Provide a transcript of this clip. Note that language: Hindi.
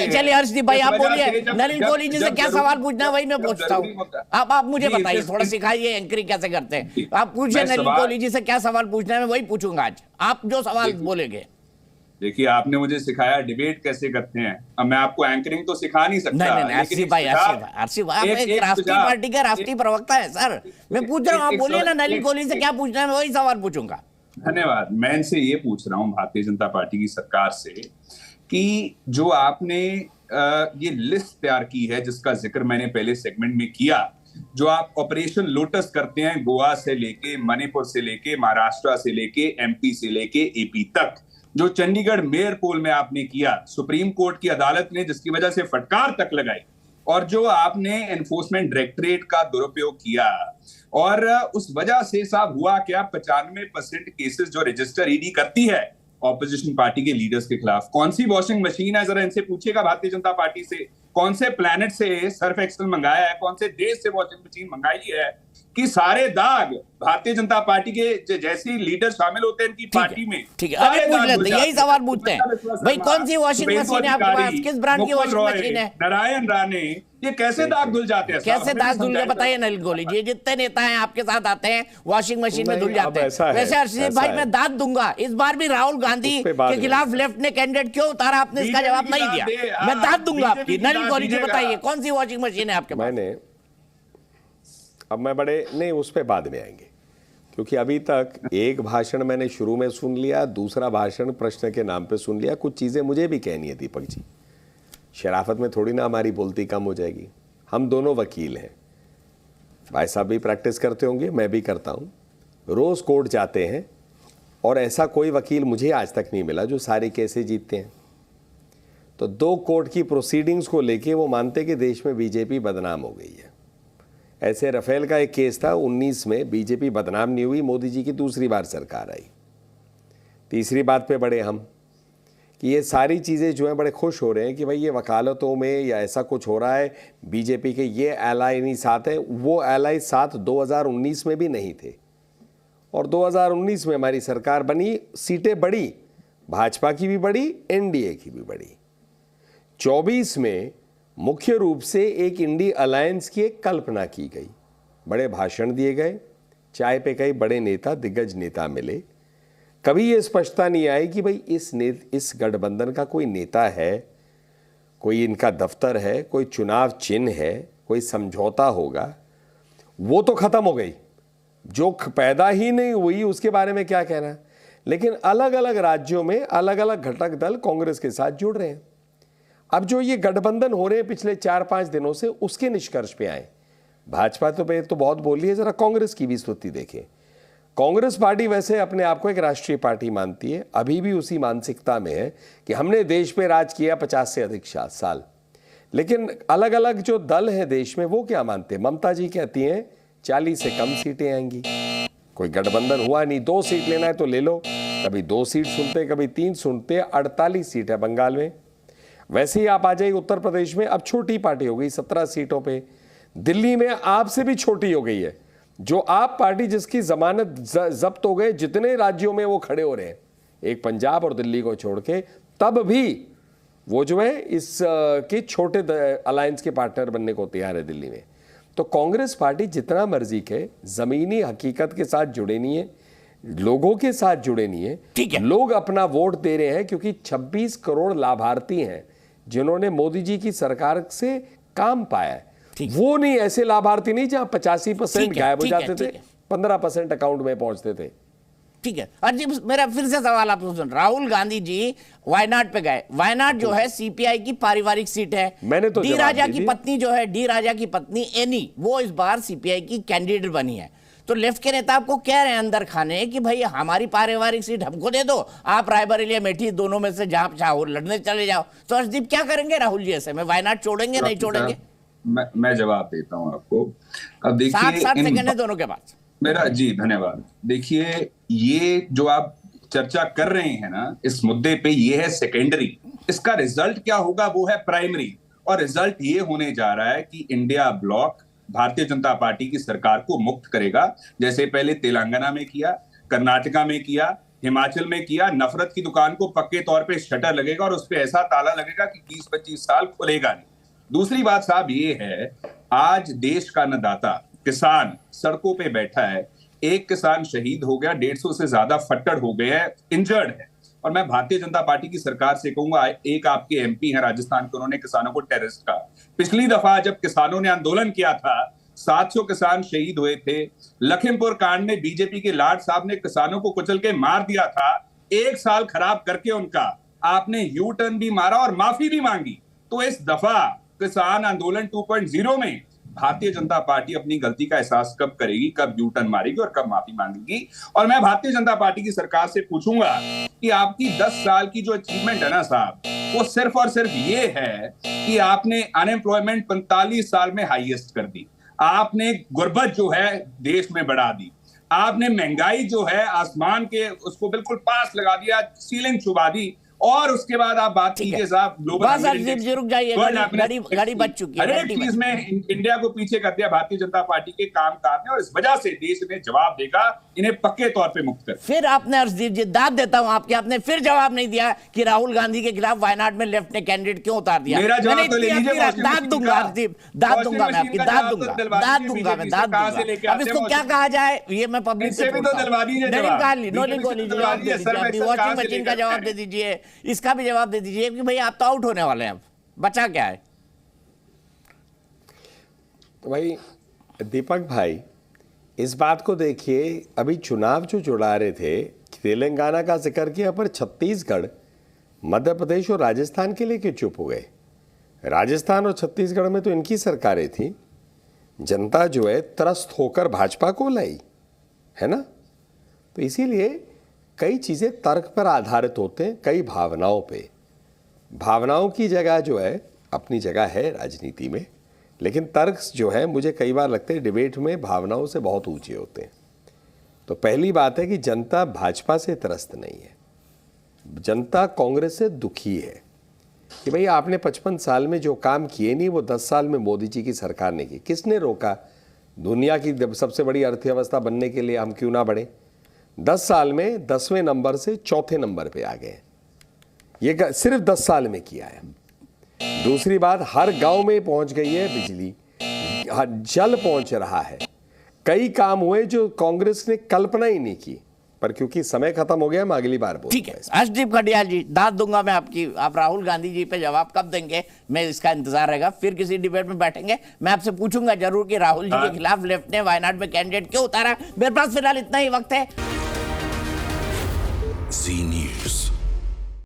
चलिए हर्षदीप भाई आप बोलिए, नलिन कोहली जी से क्या सवाल पूछना है वही मैं पूछता हूँ। आप मुझे बताइए, थोड़ा सिखाइए एंकरिंग कैसे करते हैं। आप पूछिए नलिन कोहली जी से क्या सवाल पूछना है, मैं वही पूछूंगा आज, आप जो सवाल बोलेंगे। देखिए, आपने मुझे सिखाया डिबेट कैसे करते हैं, अब मैं आपको एंकरिंग तो सिखा नहीं सकता। नहीं हर्षदीप भाई, हर्षदीप आप एक राष्ट्रीय पार्टी का राष्ट्रीय प्रवक्ता है सर, मैं पूछ रहा हूँ, आप बोलिए ना नलिन कोहली से क्या पूछना है, मैं वही सवाल पूछूंगा। धन्यवाद। मैं इनसे ये पूछ रहा हूँ भारतीय जनता पार्टी की सरकार से कि जो आपने ये लिस्ट तैयार की है, जिसका जिक्र मैंने पहले सेगमेंट में किया, जो आप ऑपरेशन लोटस करते हैं गोवा से लेके मणिपुर से लेके महाराष्ट्र से लेके एमपी से लेके एपी तक, जो चंडीगढ़ मेयर पोल में आपने किया, सुप्रीम कोर्ट की अदालत ने जिसकी वजह से फटकार तक लगाई, और जो आपने एनफोर्समेंट डायरेक्टरेट का दुरुपयोग किया, और उस वजह से साहब हुआ क्या, 95% केसेस जो रजिस्टर ईडी करती है ऑपोजिशन पार्टी के लीडर्स के खिलाफ, कौन सी वॉशिंग मशीन है, जरा इनसे पूछिएगा भारतीय जनता पार्टी से, कौन से प्लैनेट से सर्फ एक्सेल मंगाया है, कौन से देश से वॉशिंग मशीन मंगाई है कि सारे दाग भारतीय जनता पार्टी के जैसे लीडर शामिल होते हैं इनकी पार्टी में। ठीक है, अभी पूछ लेते हैं, यही सवाल पूछते हैं भाई, कौन सी वॉशिंग मशीन है आपके पास, किस ब्रांड की वॉशिंग मशीन है? नारायण राणे, ये कैसे दाग धुल जाते हैं, कैसे दाग धुल गए बताइए नलिन कोहली जी, जितने नेता हैं आपके साथ आते हैं वॉशिंग मशीन में धुल जाते हैं। वैसे हर्षदीप भाई मैं दाद दूंगा, इस बार भी राहुल गांधी के खिलाफ लेफ्ट ने कैंडिडेट क्यों उतारा, आपने इसका जवाब नहीं दिया, मैं दाद दूंगा आपकी। नलिन कोहली जी बताइए कौन सी वॉशिंग मशीन है आपके पास? अब मैं बड़े नहीं, उस पर बाद में आएंगे, क्योंकि अभी तक एक भाषण मैंने शुरू में सुन लिया, दूसरा भाषण प्रश्न के नाम पे सुन लिया, कुछ चीज़ें मुझे भी कहनी है दीपक जी, शराफत में थोड़ी ना हमारी बोलती कम हो जाएगी। हम दोनों वकील हैं, भाई साहब भी प्रैक्टिस करते होंगे, मैं भी करता हूँ, रोज़ कोर्ट जाते हैं, और ऐसा कोई वकील मुझे आज तक नहीं मिला जो सारे केसेस जीतते हैं। तो 2 कोर्ट की प्रोसीडिंग्स को लेके वो मानते कि देश में बीजेपी बदनाम हो गई है। ऐसे राफेल का एक केस था 19 में, बीजेपी बदनाम नहीं हुई, मोदी जी की दूसरी बार सरकार आई। तीसरी बात पे बड़े हम कि ये सारी चीज़ें जो हैं बड़े खुश हो रहे हैं कि भाई ये वकालतों में या ऐसा कुछ हो रहा है, बीजेपी के ये एलाई नहीं साथ हैं, वो एलाई साथ 2019 में भी नहीं थे, और 2019 में हमारी सरकार बनी, सीटें बढ़ी, भाजपा की भी बढ़ी, एनडीए की भी बढ़ी। 24 में मुख्य रूप से एक इंडी अलायंस की एक कल्पना की गई, बड़े भाषण दिए गए, चाय पे कई बड़े नेता, दिग्गज नेता मिले, कभी ये स्पष्टता नहीं आई कि भाई इस गठबंधन का कोई नेता है, कोई इनका दफ्तर है, कोई चुनाव चिन्ह है, कोई समझौता होगा, वो तो खत्म हो गई, जो पैदा ही नहीं हुई उसके बारे में क्या कहना। लेकिन अलग अलग राज्यों में अलग अलग घटक दल कांग्रेस के साथ जुड़ रहे हैं। अब जो ये गठबंधन हो रहे हैं पिछले 4-5 दिनों से, उसके निष्कर्ष पे आए। भाजपा तो बहुत बोली है, जरा कांग्रेस की भी स्थिति देखें। कांग्रेस पार्टी वैसे अपने आप को एक राष्ट्रीय पार्टी मानती है, अभी भी उसी मानसिकता में है कि हमने देश पे राज किया 50 से अधिक साल। लेकिन अलग अलग जो दल हैं देश में वो क्या मानते हैं? ममता जी कहती हैं 40 से कम सीटें आएंगी, कोई गठबंधन हुआ नहीं, 2 सीट लेना है तो ले लो, कभी 2 सीट सुनते कभी 3 सुनते, 48 सीट है बंगाल में। वैसे ही आप आ जाइए उत्तर प्रदेश में, अब छोटी पार्टी हो गई 17 सीटों पे, दिल्ली में आपसे भी छोटी हो गई है, जो आप पार्टी जिसकी जमानत जब्त हो गए, जितने राज्यों में वो खड़े हो रहे हैं, एक पंजाब और दिल्ली को छोड़ के, तब भी वो जो है इस के छोटे अलायंस के पार्टनर बनने को तैयार है दिल्ली में। तो कांग्रेस पार्टी जितना मर्जी के जमीनी हकीकत के साथ जुड़े नहीं है, लोगों के साथ जुड़े नहीं है। लोग अपना वोट दे रहे हैं क्योंकि 26 करोड़ लाभार्थी हैं जिन्होंने मोदी जी की सरकार से काम पाया है। वो नहीं, ऐसे लाभार्थी नहीं जहां 85% गायब हो जाते थे, 15% अकाउंट में पहुंचते थे। ठीक है अजीब, मेरा फिर से सवाल आप सुन, राहुल गांधी जी वायनाड पे गए, वायनाड जो है सीपीआई की पारिवारिक सीट है, मैंने तो डी राजा की पत्नी जो है, डी राजा की पत्नी एनी, वो इस बार सीपीआई की कैंडिडेट बनी है। तो लेफ्ट के नेता आपको कह रहे हैं अंदर खाने कि भाई हमारी पारिवारिक सीट हमको दे दो, आप रायबरेली मेठी दोनों में से जहां चाहो लड़ने चले जाओ। तो हर्षदीप क्या करेंगे राहुल जी ऐसे में, वायनाड छोड़ेंगे नहीं छोड़ेंगे? मैं जवाब देता हूं आपको। अब देखिए 7 सेकंड है दोनों के पास मेरा। जी धन्यवाद। देखिए ये जो आप चर्चा कर रहे हैं ना इस मुद्दे पे, ये है सेकेंडरी, इसका रिजल्ट क्या होगा वो है प्राइमरी। और रिजल्ट ये होने जा रहा है कि India block Bharatiya Janata party की सरकार को मुक्त करेगा, जैसे पहले तेलंगाना में किया, कर्नाटका में किया, हिमाचल में किया, नफरत की दुकान को पक्के तौर पे शटर लगेगा और उस पे ऐसा ताला लगेगा कि 20-25 साल खुलेगा नहीं। दूसरी बात साहब ये है, आज देश का अन्नदाता किसान सड़कों पे बैठा है, एक किसान शहीद हो गया, 150 से ज्यादा फट्टड़ हो गए हैं, इंजर्ड है। और मैं भारतीय जनता पार्टी की सरकार से कहूंगा, एक आपके एमपी हैं राजस्थान के, उन्होंने किसानों को टेररिस्ट कहा। पिछली दफा जब किसानों ने आंदोलन किया था 700 किसान शहीद हुए थे। लखीमपुर कांड में बीजेपी के लाड साहब ने किसानों को कुचल के मार दिया था। 1 साल खराब करके उनका आपने यू टर्न भी मारा और माफी भी मांगी। तो इस दफा किसान आंदोलन 2.0 में भारतीय जनता पार्टी अपनी गलती का एहसास कब करेगी, कब यू टर्न मारेगी और कब माफी मांगेगी। और मैं भारतीय जनता पार्टी की सरकार से पूछूंगा कि आपकी 10 साल की जो अचीवमेंट है ना साहब, वो सिर्फ और सिर्फ ये है कि आपने अनएम्प्लॉयमेंट 45 साल में हाईएस्ट कर दी, आपने गुर्बत जो है देश में बढ़ा दी, आपने महंगाई जो है आसमान के उसको बिल्कुल पास लगा दिया, सीलिंग छुपा दी। और उसके बाद आप बात कीजिए साहब ग्लोबल रुक जाइए, गाड़ी बच चुकी है, हर एक चीज में इंडिया को पीछे कर दिया भारतीय जनता पार्टी के काम काज ने, और इस वजह से देश इन्हें जवाब देगा, इन्हें पक्के तौर पे मुक्त कर। फिर आपने हर्षदीप जी दाद देता हूं आपने फिर जवाब नहीं दिया कि राहुल गांधी के खिलाफ वायनाड में लेफ्ट ने कैंडिडेट क्यों उतार दिया। मेरा जवाब तो ले लीजिए, दाद दूंगा हर्षदीप, दाद दूंगा मैं आपकी, दाद दूंगा मैं, दाद दूंगा। अब इसको क्या कहा जाए, ये मैं पब्लिक से वॉशिंग मशीन का जवाब दे दीजिए, इसका भी जवाब दे दीजिए कि भाई आप तो आउट होने वाले हैं, अब बचा क्या है। तो भाई दीपक भाई, इस बात को देखिए, अभी चुनाव जो जुड़ा रहे थे, तेलंगाना का जिक्र किया, पर छत्तीसगढ़, मध्य प्रदेश और राजस्थान के लिए क्यों चुप हो गए? राजस्थान और छत्तीसगढ़ में तो इनकी सरकारें थी, जनता जो है त्रस्त होकर भाजपा को लाई है ना। तो इसीलिए कई चीज़ें तर्क पर आधारित होते हैं, कई भावनाओं पे। भावनाओं की जगह जो है अपनी जगह है राजनीति में, लेकिन तर्क जो है मुझे कई बार लगता है डिबेट में भावनाओं से बहुत ऊंचे होते हैं। तो पहली बात है कि जनता भाजपा से त्रस्त नहीं है, जनता कांग्रेस से दुखी है कि भाई आपने 55 साल में जो काम किए नहीं वो 10 साल में मोदी जी की सरकार ने की। किसने रोका? दुनिया की सबसे बड़ी अर्थव्यवस्था बनने के लिए हम क्यों ना बढ़े? 10 साल में 10वें नंबर से 4थे नंबर पे आ गए, ये सिर्फ 10 साल में किया है। दूसरी बात, हर गांव में पहुंच गई है बिजली, जल पहुंच रहा है, कई काम हुए जो कांग्रेस ने कल्पना ही नहीं की। पर क्योंकि समय खत्म हो गया, मैं अगली बार बोलूंगा। ठीक है हर्षदीप खडियाल जी, दाद दूंगा मैं आपकी। आप राहुल गांधी जी पे जवाब कब देंगे, मैं इसका इंतजार रहेगा। फिर किसी डिबेट में बैठेंगे, मैं आपसे पूछूंगा जरूर कि राहुल जी के खिलाफ लेफ्ट ने वायनाड में कैंडिडेट क्यों उतारा। मेरे पास फिलहाल इतना ही वक्त है।